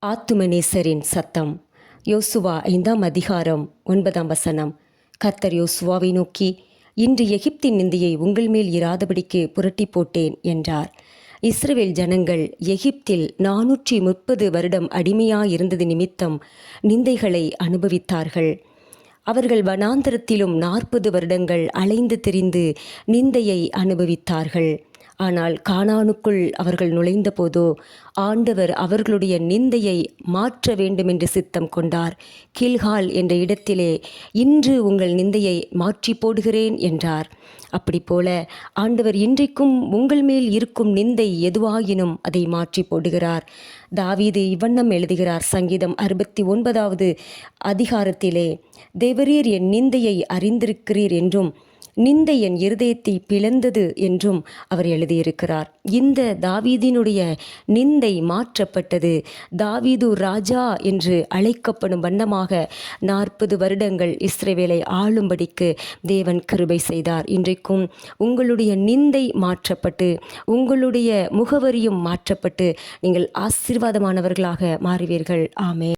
ஆத்துமநேசரின் சத்தம். யோசுவா 5ஆம் அதிகாரம் 9ஆம் வசனம். கர்த்தர் யோசுவாவை நோக்கி, இன்று எகிப்தின் நிந்தையை உங்கள் மேல் இராதபடிக்கு புரட்டி போட்டேன் என்றார். இஸ்ரவேல் ஜனங்கள் எகிப்தில் 430 வருடம் அடிமையாயிருந்தது நிமித்தம் நிந்தைகளை அனுபவித்தார்கள். அவர்கள் வனாந்தரத்திலும் 40 வருடங்கள் அலைந்து திரிந்து நிந்தையை அனுபவித்தார்கள். ஆனால் கானானுக்குள் அவர்கள் நுழைந்தபோதோ ஆண்டவர் அவர்களுடைய நிந்தையை மாற்ற வேண்டுமென்று சித்தம் கொண்டார். கில்கால் என்ற இடத்திலே, இன்று உங்கள் நிந்தையை மாற்றி போடுகிறேன் என்றார். அப்படி போல ஆண்டவர் இன்றைக்கும் உங்கள் மேல் இருக்கும் நிந்தை எதுவாயினும் அதை மாற்றி போடுகிறார். தாவீது இவ்வண்ணம் எழுதுகிறார். சங்கீதம் 69வது அதிகாரத்திலே, தேவரீர் என் நிந்தையை அறிந்திருக்கிறீர் என்றும் நிந்தை என் இருதயத்தை பிளந்தது என்றும் அவர் எழுதியிருக்கிறார். இந்த தாவீதினுடைய நிந்தை மாற்றப்பட்டது. தாவீது ராஜா என்று அழைக்கப்படும் வண்ணமாக 40 வருடங்கள் இஸ்ரவேலை ஆளும்படிக்கு தேவன் கிருபை செய்தார். இன்றைக்கும் உங்களுடைய நிந்தை மாற்றப்பட்டு உங்களுடைய முகவரியும் மாற்றப்பட்டு நீங்கள் ஆசீர்வாதமானவர்களாக மாறுவீர்கள். ஆமென்.